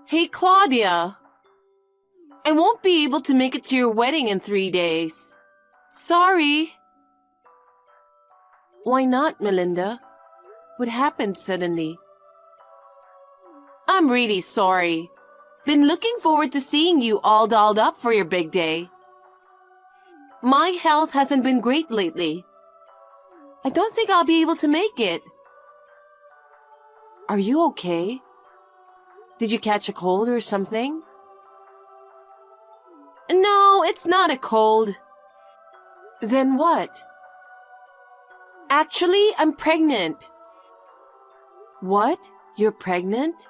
Hey, Claudia. I won't be able to make it to your wedding in 3 days. Sorry. Why not, Melinda? What happened suddenly? I'm really sorry. Been looking forward to seeing you all dolled up for your big day. My health hasn't been great lately. I don't think I'll be able to make it. Are you okay? Did you catch a cold or something? No, it's not a cold. Then what? Actually, I'm pregnant. What? You're pregnant?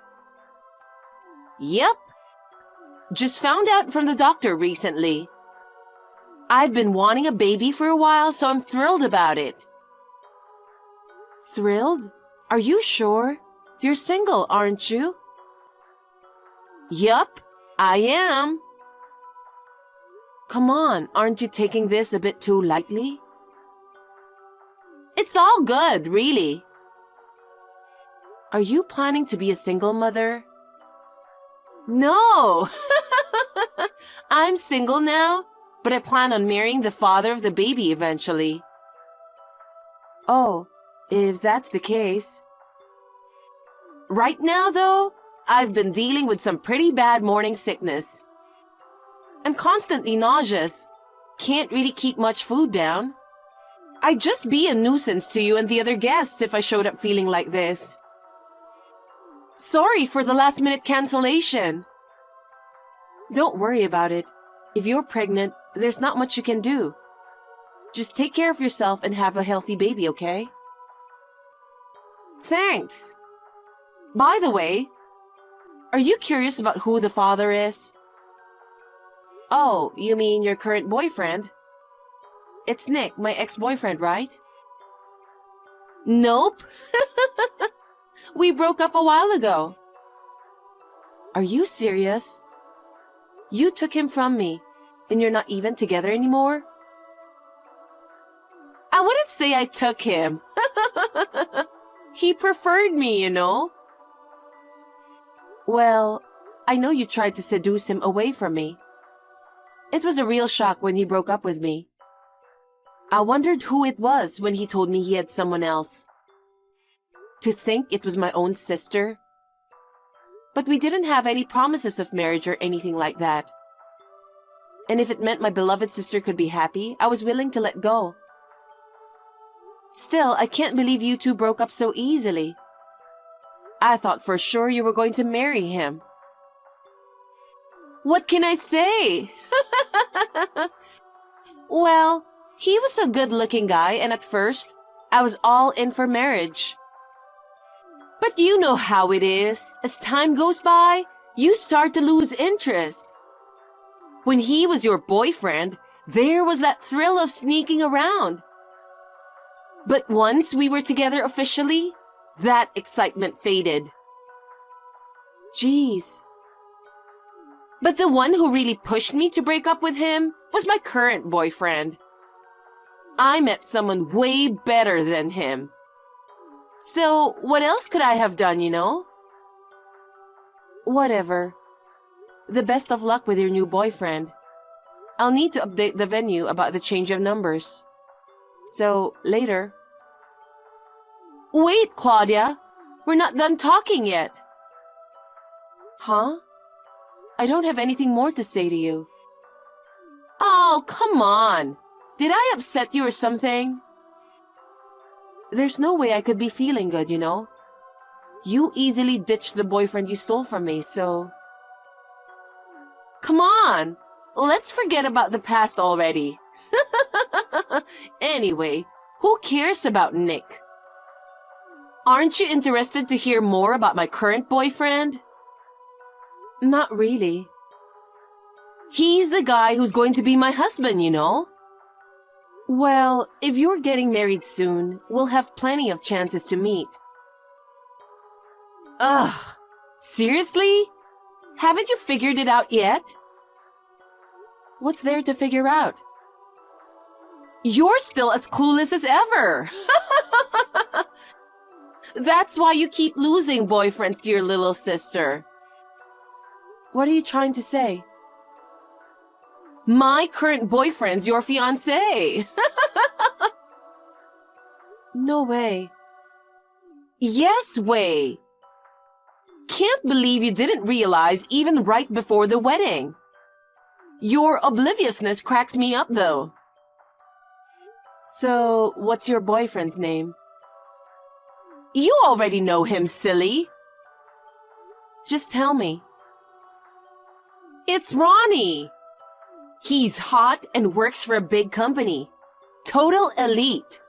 Yep. Just found out from the doctor recently. I've been wanting a baby for a while, so I'm thrilled about it. Thrilled? Are you sure? You're single, aren't you? Yup, I am. Come on, aren't you taking this a bit too lightly? It's all good, really. Are you planning to be a single mother? No! I'm single now, but I plan on marrying the father of the baby eventually. Oh, if that's the case. Right now, though, I've been dealing with some pretty bad morning sickness. I'm constantly nauseous. Can't really keep much food down. I'd just be a nuisance to you and the other guests if I showed up feeling like this. Sorry for the last-minute cancellation. Don't worry about it. If you're pregnant, there's not much you can do. Just take care of yourself and have a healthy baby, okay? Thanks. By the way, are you curious about who the father is? Oh, you mean your current boyfriend? It's Nick, my ex-boyfriend, right? Nope. We broke up a while ago. Are you serious? You took him from me, and you're not even together anymore? I wouldn't say I took him. He preferred me, you know? Well, I know you tried to seduce him away from me. It was a real shock when he broke up with me. I wondered who it was when he told me he had someone else. To think it was my own sister. But we didn't have any promises of marriage or anything like that. And if it meant my beloved sister could be happy, I was willing to let go. Still, I can't believe you two broke up so easily. I thought for sure you were going to marry him. What can I say? Well, he was a good-looking guy, and at first, I was all in for marriage. But you know how it is. As time goes by, you start to lose interest. When he was your boyfriend, there was that thrill of sneaking around. But once we were together officially, that excitement faded. Jeez. But the one who really pushed me to break up with him was my current boyfriend. I met someone way better than him. So, what else could I have done, you know? Whatever. The best of luck with your new boyfriend. I'll need to update the venue about the change of numbers. So, later. Wait, Claudia! We're not done talking yet. Huh? I don't have anything more to say to you. Oh, come on! Did I upset you or something? There's no way I could be feeling good, you know? You easily ditched the boyfriend you stole from me, so... Come on! Let's forget about the past already. Anyway, who cares about Nick? Aren't you interested to hear more about my current boyfriend? Not really. He's the guy who's going to be my husband, you know? Well, if you're getting married soon, we'll have plenty of chances to meet. Ugh, seriously? Haven't you figured it out yet? What's there to figure out? You're still as clueless as ever. That's why you keep losing boyfriends to your little sister. What are you trying to say? My current boyfriend's your fiancé. No way. Yes way. Can't believe you didn't realize even right before the wedding. Your obliviousness cracks me up though. So, what's your boyfriend's name? You already know him, silly. Just tell me. It's Ronnie. He's hot and works for a big company. Total elite.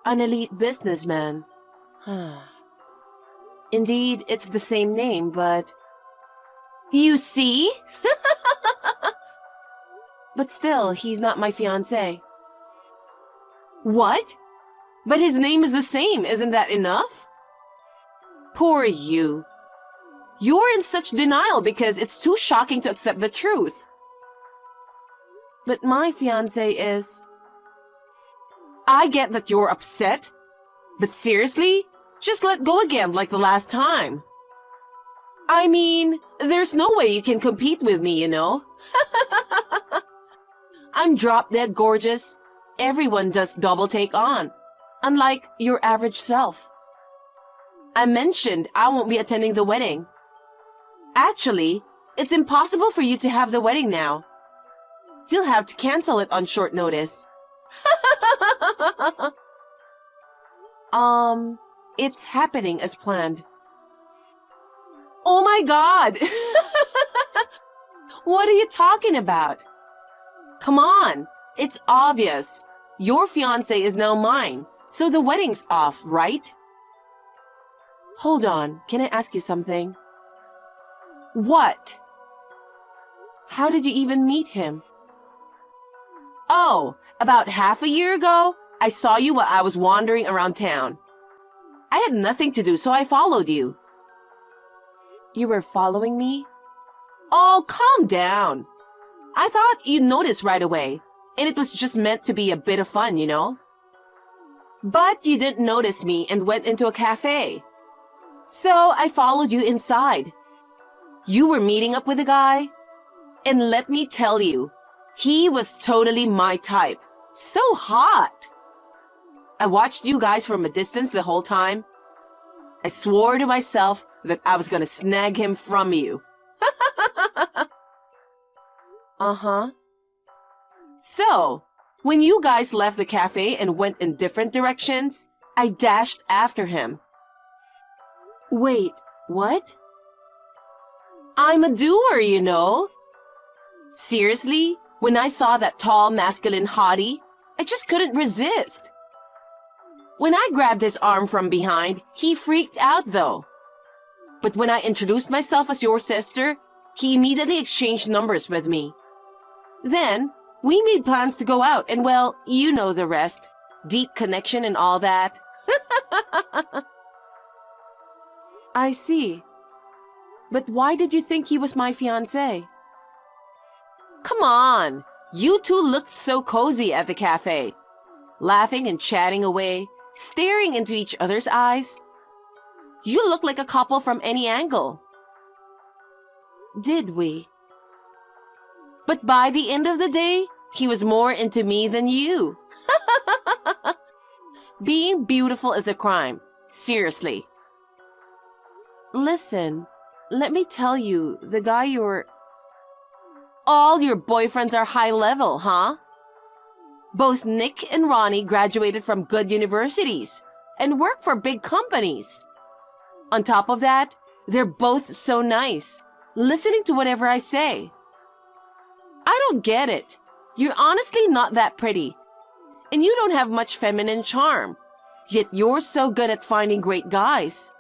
An elite businessman. Indeed, it's the same name, but... You see? But still, he's not my fiancé. What? But his name is the same, isn't that enough? Poor you. You're in such denial because it's too shocking to accept the truth. But my fiancé is... I get that you're upset, but seriously, just let go again like the last time. I mean, there's no way you can compete with me, you know? I'm drop-dead gorgeous. Everyone does double take on, unlike your average self. I mentioned I won't be attending the wedding. Actually, it's impossible for you to have the wedding now. You'll have to cancel it on short notice. It's happening as planned. Oh my God! What are you talking about? Come on, it's obvious. Your fiancé is now mine, so the wedding's off, right? Hold on, can I ask you something? What? How did you even meet him? Oh, about half a year ago, I saw you while I was wandering around town. I had nothing to do, so I followed you. You were following me? Oh, calm down. I thought you'd notice right away, and it was just meant to be a bit of fun, you know? But you didn't notice me and went into a cafe. So I followed you inside. You were meeting up with a guy, and let me tell you, he was totally my type. So hot. I watched you guys from a distance the whole time. I swore to myself that I was gonna snag him from you. Uh-huh. So, when you guys left the cafe and went in different directions, I dashed after him. Wait, what? I'm a doer, you know. Seriously, when I saw that tall, masculine hottie, I just couldn't resist. When I grabbed his arm from behind, he freaked out though. But when I introduced myself as your sister, he immediately exchanged numbers with me. Then, we made plans to go out and well, you know the rest. Deep connection and all that. I see. But why did you think he was my fiancé? Come on! You two looked so cozy at the cafe. Laughing and chatting away, staring into each other's eyes. You look like a couple from any angle. Did we? But by the end of the day, he was more into me than you. Being beautiful is a crime. Seriously. Listen, let me tell you, the guy you're... All your boyfriends are high level, huh? Both Nick and Ronnie graduated from good universities and work for big companies. On top of that, they're both so nice, listening to whatever I say. I don't get it. You're honestly not that pretty, and you don't have much feminine charm, yet you're so good at finding great guys.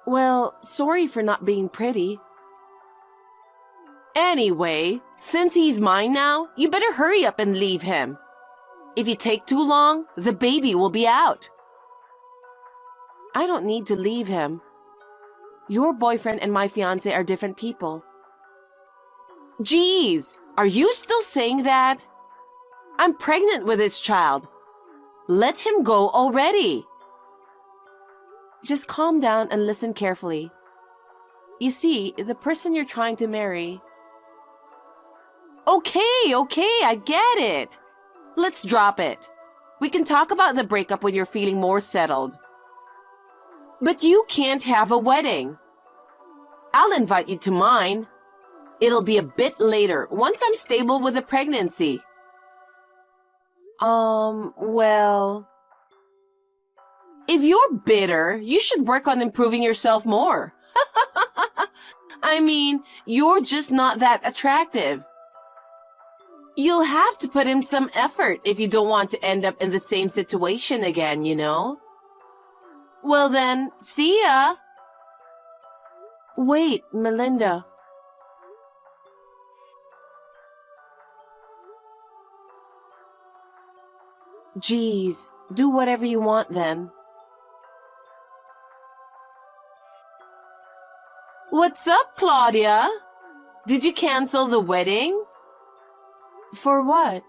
Well, sorry for not being pretty. Anyway, since he's mine now, you better hurry up and leave him. If you take too long, the baby will be out. I don't need to leave him. Your boyfriend and my fiancé are different people. Geez, are you still saying that? I'm pregnant with this child. Let him go already. Just calm down and listen carefully. You see, the person you're trying to marry... Okay, I get it. Let's drop it. We can talk about the breakup when you're feeling more settled. But you can't have a wedding. I'll invite you to mine. It'll be a bit later, once I'm stable with the pregnancy. Well... If you're bitter, you should work on improving yourself more. I mean, you're just not that attractive. You'll have to put in some effort if you don't want to end up in the same situation again, you know? Well then, see ya! Wait, Melinda. Geez, do whatever you want then. What's up, Claudia? Did you cancel the wedding? For what?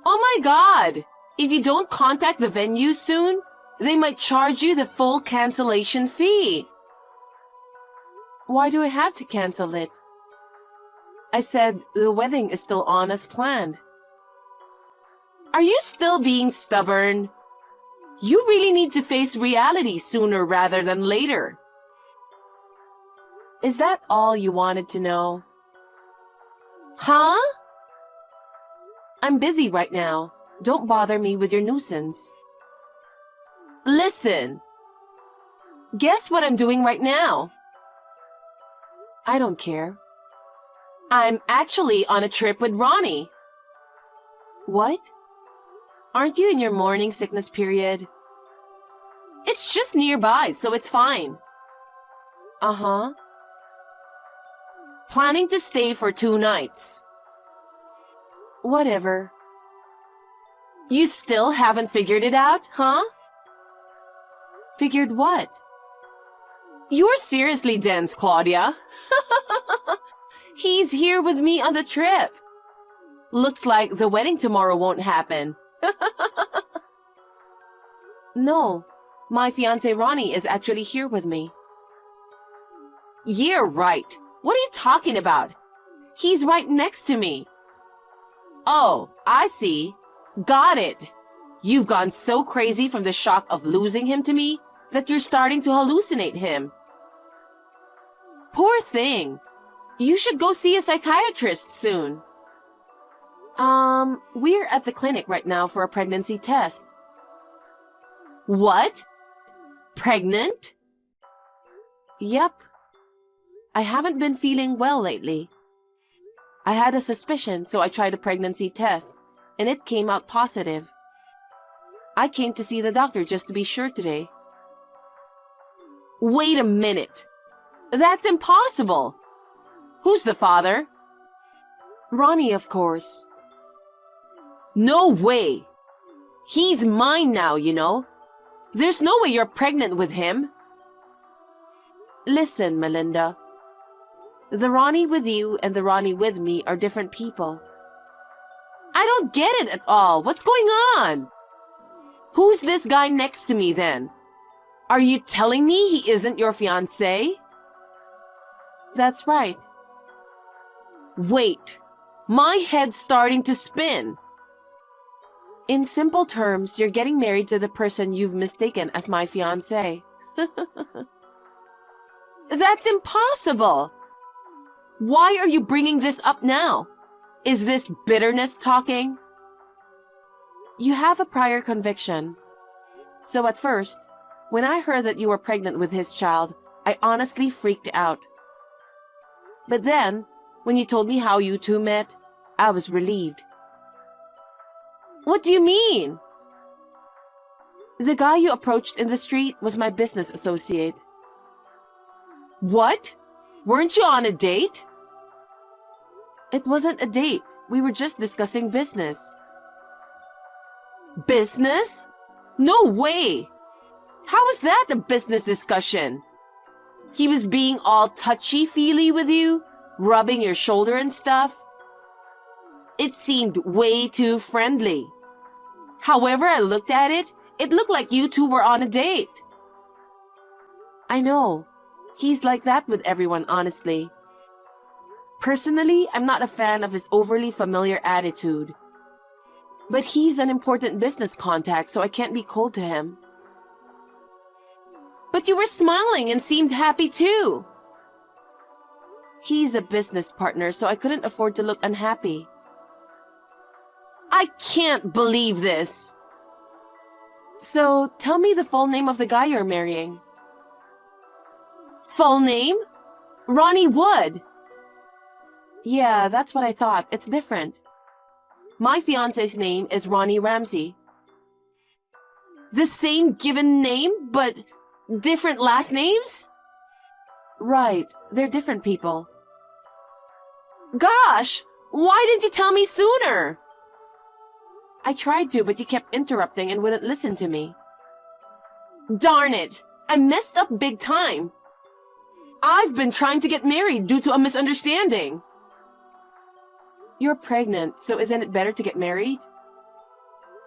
Oh my God! If you don't contact the venue soon, they might charge you the full cancellation fee. Why do I have to cancel it? I said the wedding is still on as planned. Are you still being stubborn? You really need to face reality sooner rather than later. Is that all you wanted to know? Huh? I'm busy right now. Don't bother me with your nuisance. Listen. Guess what I'm doing right now? I don't care. I'm actually on a trip with Ronnie. What? Aren't you in your morning sickness period? It's just nearby, so it's fine. Uh-huh. Planning to stay for 2 nights. Whatever. You still haven't figured it out, huh? Figured what? You're seriously dense, Claudia. He's here with me on the trip. Looks like the wedding tomorrow won't happen. No, my fiancé Ronnie is actually here with me. Yeah, right. What are you talking about? He's right next to me. Oh, I see. Got it. You've gone so crazy from the shock of losing him to me that you're starting to hallucinate him. Poor thing. You should go see a psychiatrist soon. We're at the clinic right now for a pregnancy test. What? Pregnant? Yep. I haven't been feeling well lately. I had a suspicion, so I tried a pregnancy test, and it came out positive. I came to see the doctor just to be sure today. Wait a minute. That's impossible. Who's the father? Ronnie, of course. No way. He's mine now, you know. There's no way you're pregnant with him. Listen, Melinda. The Ronnie with you and the Ronnie with me are different people. I don't get it at all. What's going on? Who's this guy next to me then? Are you telling me he isn't your fiancé? That's right. Wait. My head's starting to spin. In simple terms, you're getting married to the person you've mistaken as my fiancé. That's impossible! Why are you bringing this up now? Is this bitterness talking? You have a prior conviction. So at first, when I heard that you were pregnant with his child, I honestly freaked out. But then, when you told me how you two met, I was relieved. What do you mean? The guy you approached in the street was my business associate. What? Weren't you on a date? It wasn't a date. We were just discussing business. Business? No way! How is that a business discussion? He was being all touchy-feely with you, rubbing your shoulder and stuff. It seemed way too friendly. However I looked at it, it looked like you two were on a date. I know. He's like that with everyone, honestly. Personally, I'm not a fan of his overly familiar attitude. But he's an important business contact, so I can't be cold to him. But you were smiling and seemed happy too. He's a business partner, so I couldn't afford to look unhappy. I can't believe this. So, tell me the full name of the guy you're marrying. Full name? Ronnie Wood. Yeah, that's what I thought. It's different. My fiance's name is Ronnie Ramsey. The same given name, but different last names? Right, they're different people. Gosh, why didn't you tell me sooner? I tried to, but you kept interrupting and wouldn't listen to me. Darn it, I messed up big time. I've been trying to get married due to a misunderstanding. You're pregnant, so isn't it better to get married?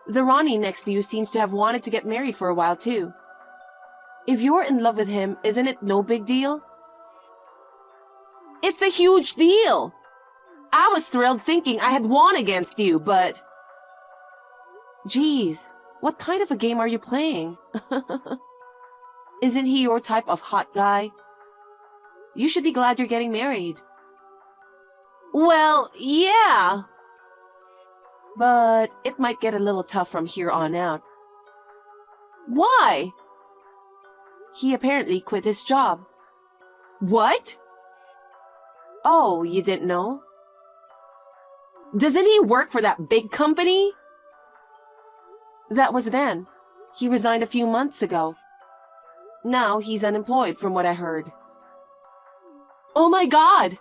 The Ronnie next to you seems to have wanted to get married for a while too. If you're in love with him, isn't it no big deal? It's a huge deal. I was thrilled thinking I had won against you, but... Geez, what kind of a game are you playing? Isn't he your type of hot guy? You should be glad you're getting married. Well, yeah. But it might get a little tough from here on out. Why? He apparently quit his job. What? Oh, you didn't know? Doesn't he work for that big company? That was then. He resigned a few months ago. Now he's unemployed from what I heard. Oh my God!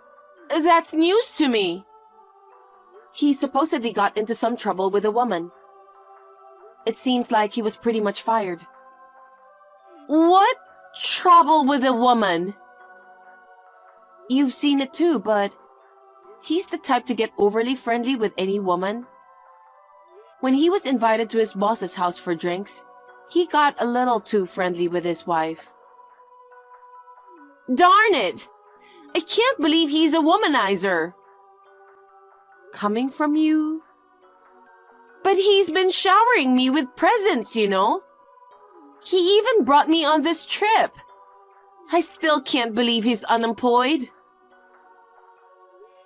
That's news to me! He supposedly got into some trouble with a woman. It seems like he was pretty much fired. What trouble with a woman? You've seen it too, but he's the type to get overly friendly with any woman. When he was invited to his boss's house for drinks, he got a little too friendly with his wife. Darn it! I can't believe he's a womanizer. Coming from you? But he's been showering me with presents, you know. He even brought me on this trip. I still can't believe he's unemployed.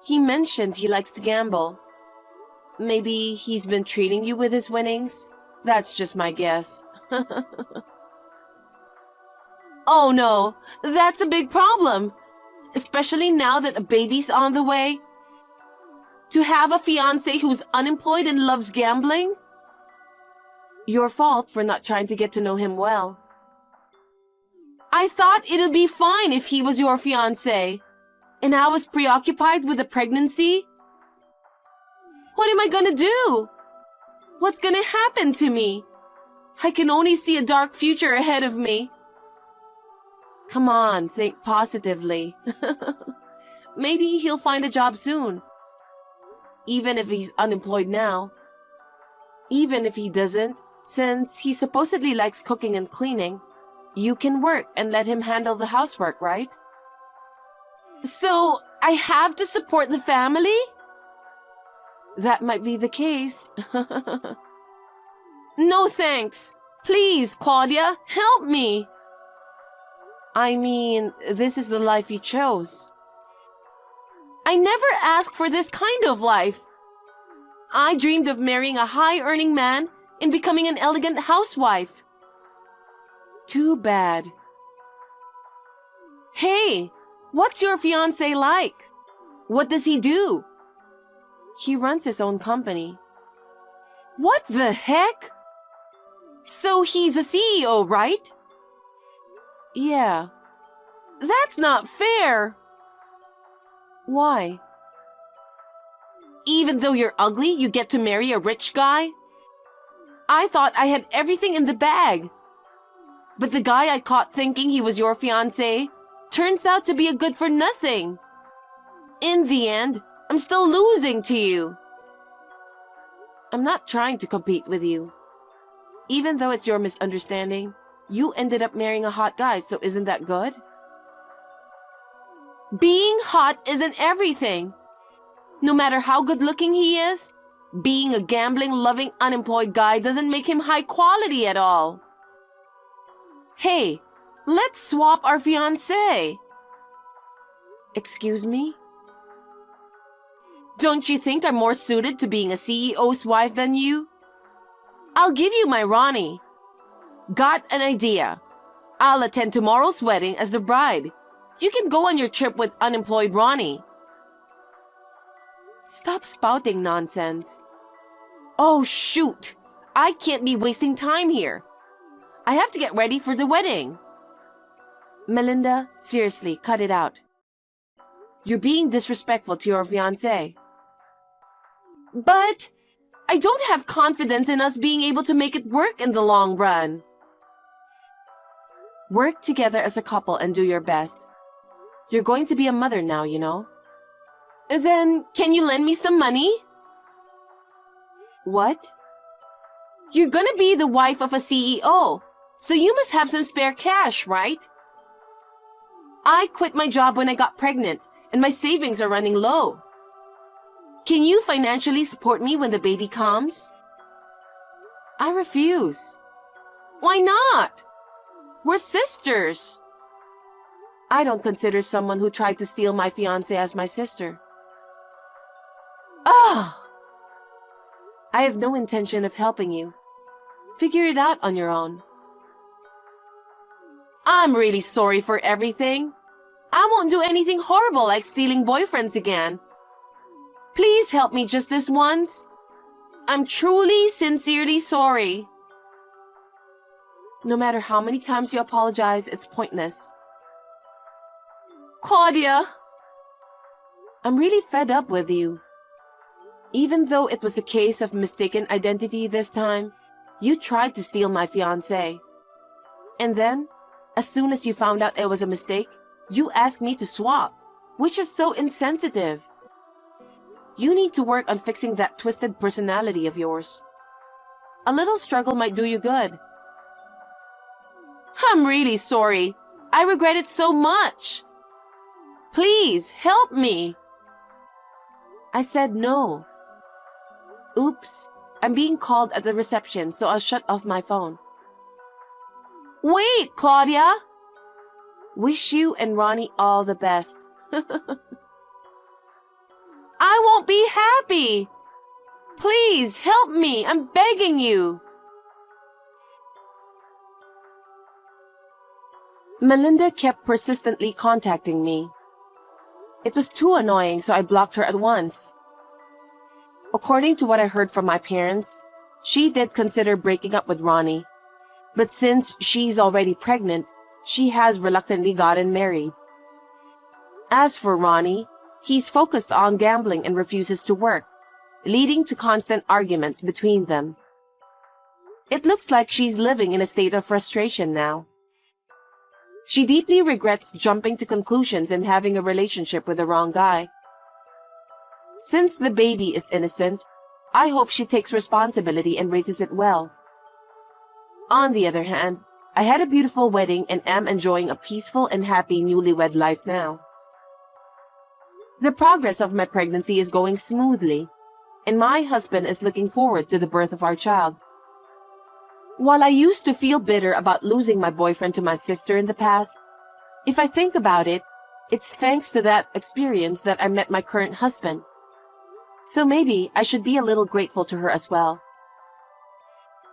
He mentioned he likes to gamble. Maybe he's been treating you with his winnings? That's just my guess. Oh no, that's a big problem. Especially now that a baby's on the way. To have a fiancé who's unemployed and loves gambling? Your fault for not trying to get to know him well. I thought it'd be fine if he was your fiancé, and I was preoccupied with the pregnancy. What am I gonna do? What's gonna happen to me? I can only see a dark future ahead of me. Come on, think positively. Maybe he'll find a job soon. Even if he's unemployed now. Even if he doesn't, since he supposedly likes cooking and cleaning, you can work and let him handle the housework, right? So, I have to support the family? That might be the case. No thanks. Please, Claudia, help me. I mean, this is the life you chose. I never asked for this kind of life. I dreamed of marrying a high-earning man and becoming an elegant housewife. Too bad. Hey, what's your fiancé like? What does he do? He runs his own company. What the heck? So he's a CEO, right? Yeah. That's not fair. Why? Even though you're ugly, you get to marry a rich guy? I thought I had everything in the bag. But the guy I caught thinking he was your fiancé turns out to be a good-for-nothing. In the end, I'm still losing to you. I'm not trying to compete with you. Even though it's your misunderstanding, you ended up marrying a hot guy, so isn't that good? Being hot isn't everything. No matter how good looking he is, being a gambling, loving, unemployed guy doesn't make him high quality at all. Hey, let's swap our fiancé. Excuse me? Don't you think I'm more suited to being a CEO's wife than you? I'll give you my Ronnie. Got an idea. I'll attend tomorrow's wedding as the bride. You can go on your trip with unemployed Ronnie. Stop spouting nonsense. Oh, shoot! I can't be wasting time here. I have to get ready for the wedding. Melinda, seriously, cut it out. You're being disrespectful to your fiancé. But I don't have confidence in us being able to make it work in the long run. Work together as a couple and do your best. You're going to be a mother now, you know. Then, can you lend me some money? What? You're gonna be the wife of a CEO, so you must have some spare cash, right? I quit my job when I got pregnant, and my savings are running low. Can you financially support me when the baby comes? I refuse. Why not? We're sisters. I don't consider someone who tried to steal my fiancé as my sister. Ugh! I have no intention of helping you. Figure it out on your own. I'm really sorry for everything. I won't do anything horrible like stealing boyfriends again. Please help me just this once. I'm truly, sincerely sorry. No matter how many times you apologize, it's pointless. Claudia! I'm really fed up with you. Even though it was a case of mistaken identity this time, you tried to steal my fiancé. And then, as soon as you found out it was a mistake, you asked me to swap, which is so insensitive. You need to work on fixing that twisted personality of yours. A little struggle might do you good. I'm really sorry. I regret it so much. Please, help me. I said no. Oops, I'm being called at the reception, so I'll shut off my phone. Wait, Claudia! Wish you and Ronnie all the best. I won't be happy! Please, help me! I'm begging you! Melinda kept persistently contacting me. It was too annoying, so I blocked her at once. According to what I heard from my parents, she did consider breaking up with Ronnie. But since she's already pregnant, she has reluctantly gotten married. As for Ronnie, he's focused on gambling and refuses to work, leading to constant arguments between them. It looks like she's living in a state of frustration now. She deeply regrets jumping to conclusions and having a relationship with the wrong guy. Since the baby is innocent, I hope she takes responsibility and raises it well. On the other hand, I had a beautiful wedding and am enjoying a peaceful and happy newlywed life now. The progress of my pregnancy is going smoothly, and my husband is looking forward to the birth of our child. While I used to feel bitter about losing my boyfriend to my sister in the past, if I think about it, it's thanks to that experience that I met my current husband. So maybe I should be a little grateful to her as well.